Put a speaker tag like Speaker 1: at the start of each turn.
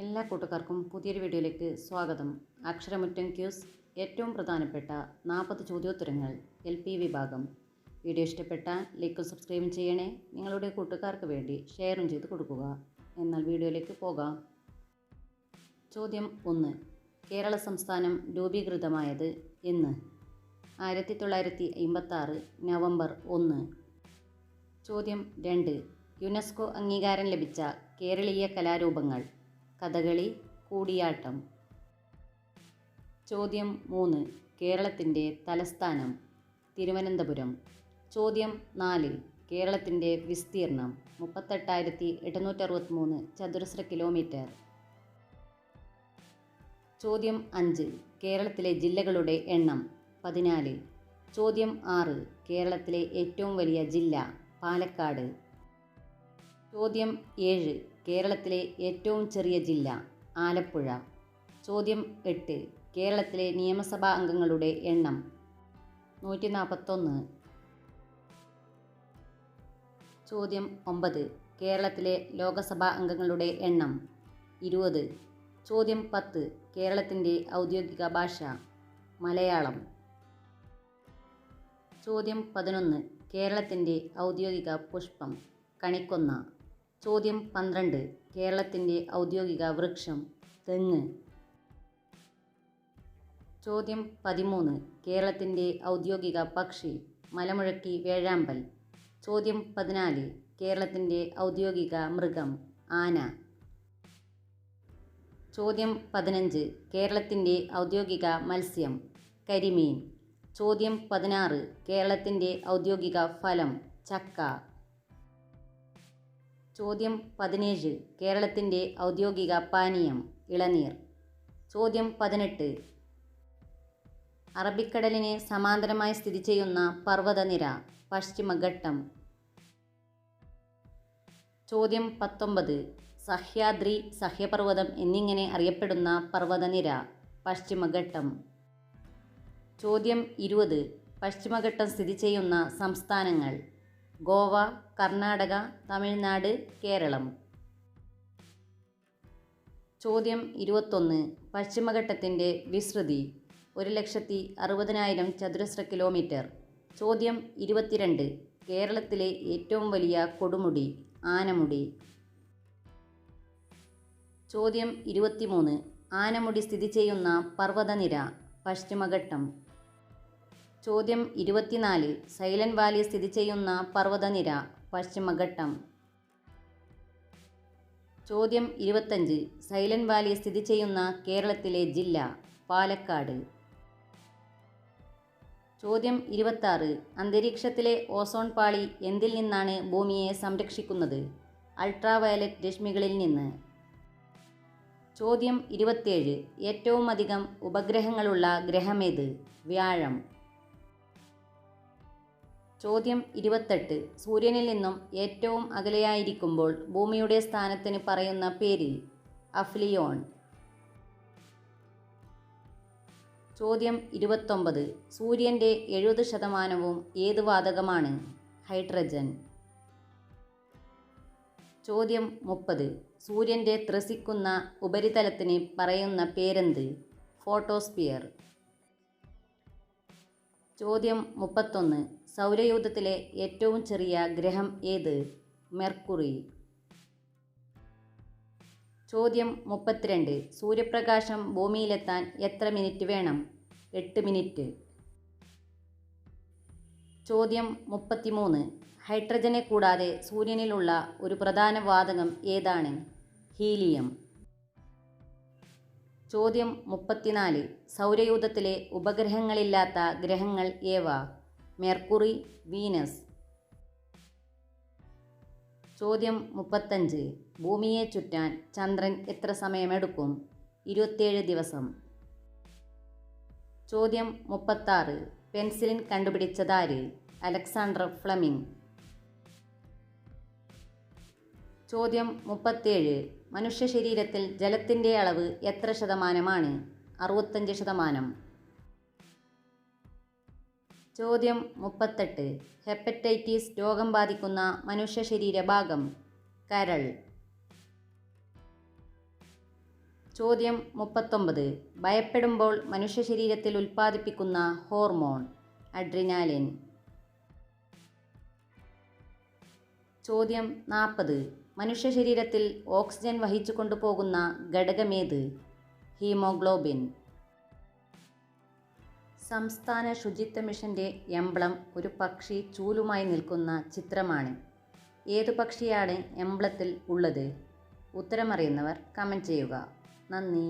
Speaker 1: എല്ലാ കൂട്ടുകാർക്കും പുതിയൊരു വീഡിയോയിലേക്ക് സ്വാഗതം. അക്ഷരമുറ്റം ക്യൂസ് ഏറ്റവും പ്രധാനപ്പെട്ട 40 ചോദ്യോത്തരങ്ങൾ LP വിഭാഗം. വീഡിയോ ഇഷ്ടപ്പെട്ടാൽ ലൈക്കും സബ്സ്ക്രൈബും ചെയ്യണേ. നിങ്ങളുടെ കൂട്ടുകാർക്ക് വേണ്ടി ഷെയറും ചെയ്ത് കൊടുക്കുക. എന്നാൽ വീഡിയോയിലേക്ക് പോകാം. ചോദ്യം 1. കേരള സംസ്ഥാനം രൂപീകൃതമായത് എന്ന്? 1956 നവംബർ 1. ചോദ്യം 2. യുനെസ്കോ അംഗീകാരം ലഭിച്ച കേരളീയ കലാരൂപങ്ങൾ? കഥകളി, കൂടിയാട്ടം. ചോദ്യം 3. കേരളത്തിൻ്റെ തലസ്ഥാനം? തിരുവനന്തപുരം. ചോദ്യം 4. കേരളത്തിൻ്റെ വിസ്തീർണം? 38,863 ചതുരശ്ര കിലോമീറ്റർ. ചോദ്യം 5. കേരളത്തിലെ ജില്ലകളുടെ എണ്ണം? 14. ചോദ്യം 6. കേരളത്തിലെ ഏറ്റവും വലിയ ജില്ല? പാലക്കാട്. ചോദ്യം 7. കേരളത്തിലെ ഏറ്റവും ചെറിയ ജില്ല? ആലപ്പുഴ. ചോദ്യം 8. കേരളത്തിലെ നിയമസഭാ അംഗങ്ങളുടെ എണ്ണം? 141. ചോദ്യം 9. കേരളത്തിലെ ലോകസഭാ അംഗങ്ങളുടെ എണ്ണം? 20. ചോദ്യം 10. കേരളത്തിൻ്റെ ഔദ്യോഗിക ഭാഷ? മലയാളം. ചോദ്യം 11. കേരളത്തിൻ്റെ ഔദ്യോഗിക പുഷ്പം? കണിക്കൊന്ന. ചോദ്യം 12. കേരളത്തിൻ്റെ ഔദ്യോഗിക വൃക്ഷം? തെങ്ങ്. ചോദ്യം 13. കേരളത്തിൻ്റെ ഔദ്യോഗിക പക്ഷി? മലമുഴക്കി വേഴാമ്പൽ. ചോദ്യം 14. കേരളത്തിൻ്റെ ഔദ്യോഗിക മൃഗം? ആന. ചോദ്യം 15. കേരളത്തിൻ്റെ ഔദ്യോഗിക മത്സ്യം? കരിമീൻ. ചോദ്യം 16. കേരളത്തിൻ്റെ ഔദ്യോഗിക ഫലം? ചക്ക. ചോദ്യം 17. കേരളത്തിൻ്റെ ഔദ്യോഗിക പാനീയം? ഇളനീർ. ചോദ്യം 18. അറബിക്കടലിന് സമാന്തരമായി സ്ഥിതി ചെയ്യുന്ന പർവ്വതനിര? പശ്ചിമഘട്ടം. ചോദ്യം 19. സഹ്യാദ്രി, സഹ്യപർവ്വതം എന്നിങ്ങനെ അറിയപ്പെടുന്ന പർവ്വതനിര? പശ്ചിമഘട്ടം. ചോദ്യം 20. പശ്ചിമഘട്ടം സ്ഥിതി ചെയ്യുന്ന സംസ്ഥാനങ്ങൾ? ഗോവ, കർണാടക, തമിഴ്നാട്, കേരളം. ചോദ്യം 21. പശ്ചിമഘട്ടത്തിൻ്റെ വിസ്തൃതി? 1,60,000 ചതുരശ്ര കിലോമീറ്റർ. ചോദ്യം 22. കേരളത്തിലെ ഏറ്റവും വലിയ കൊടുമുടി? ആനമുടി. ചോദ്യം 23. ആനമുടി സ്ഥിതി ചെയ്യുന്ന പർവ്വതനിര? പശ്ചിമഘട്ടം. ചോദ്യം 24. സൈലന്റ് വാലി സ്ഥിതി ചെയ്യുന്ന പർവ്വതനിര? പശ്ചിമഘട്ടം. ചോദ്യം 25. സൈലന്റ് വാലി സ്ഥിതി ചെയ്യുന്ന കേരളത്തിലെ ജില്ല? പാലക്കാട്. ചോദ്യം 26. അന്തരീക്ഷത്തിലെ ഓസോൺ പാളി എന്തിൽ നിന്നാണ് ഭൂമിയെ സംരക്ഷിക്കുന്നത്? അൾട്രാവയലറ്റ് രശ്മികളിൽ നിന്ന്. ചോദ്യം 27. ഏറ്റവും അധികം ഉപഗ്രഹങ്ങളുള്ള ഗ്രഹമേത്? വ്യാഴം. ചോദ്യം 28. സൂര്യനിൽ നിന്നും ഏറ്റവും അകലെയായിരിക്കുമ്പോൾ ഭൂമിയുടെ സ്ഥാനത്തിന് പറയുന്ന പേര്? അഫ്ലിയോൺ. ചോദ്യം 29. സൂര്യൻ്റെ 70% ഏത് വാതകമാണ്? ഹൈഡ്രജൻ. ചോദ്യം 30. സൂര്യൻ്റെ ത്രസിക്കുന്ന ഉപരിതലത്തിന് പറയുന്ന പേരെന്ത്? ഫോട്ടോസ്ഫിയർ. ചോദ്യം 31. സൗരയൂഥത്തിലെ ഏറ്റവും ചെറിയ ഗ്രഹം ഏത്? മെർക്കുറി. ചോദ്യം 32. സൂര്യപ്രകാശം ഭൂമിയിലെത്താൻ എത്ര മിനിറ്റ് വേണം? 8 മിനിറ്റ്. ചോദ്യം 33. ഹൈഡ്രജനെ കൂടാതെ സൂര്യനിലുള്ള ഒരു പ്രധാന വാതകം ഏതാണ്? ഹീലിയം. ചോദ്യം 34. സൗരയൂഥത്തിലെ ഉപഗ്രഹങ്ങളില്ലാത്ത ഗ്രഹങ്ങൾ ഏവ? Mercury, Venus. ചോദ്യം 35. ഭൂമിയെ ചുറ്റാൻ ചന്ദ്രൻ എത്ര സമയമെടുക്കും? 27 ദിവസം. ചോദ്യം 36. പെൻസിലിൻ കണ്ടുപിടിച്ചതാര്? Alexander Fleming. ചോദ്യം 37. മനുഷ്യ ശരീരത്തിൽ ജലത്തിൻ്റെ അളവ് എത്ര ശതമാനമാണ്? 65%. ചോദ്യം 38. ഹെപ്പറ്റൈറ്റിസ് രോഗം ബാധിക്കുന്ന മനുഷ്യ ശരീരഭാഗം? കരൾ. ചോദ്യം 39. ഭയപ്പെടുമ്പോൾ മനുഷ്യ ശരീരത്തിൽ ഉൽപ്പാദിപ്പിക്കുന്ന ഹോർമോൺ അഡ്രിനാലിൻ. ചോദ്യം 40. മനുഷ്യ ശരീരത്തിൽ ഓക്സിജൻ വഹിച്ചു കൊണ്ടുപോകുന്ന ഘടകമേത്? ഹീമോഗ്ലോബിൻ. സംസ്ഥാന ശുചിത്വ മിഷൻ്റെ എംബ്ലം ഒരു പക്ഷി ചൂലുമായി നിൽക്കുന്ന ചിത്രമാണ്. ഏതു പക്ഷിയാണ് എംബ്ലത്തിൽ ഉള്ളത്? ഉത്തരമറിയുന്നവർ കമൻറ്റ് ചെയ്യുക. നന്ദി.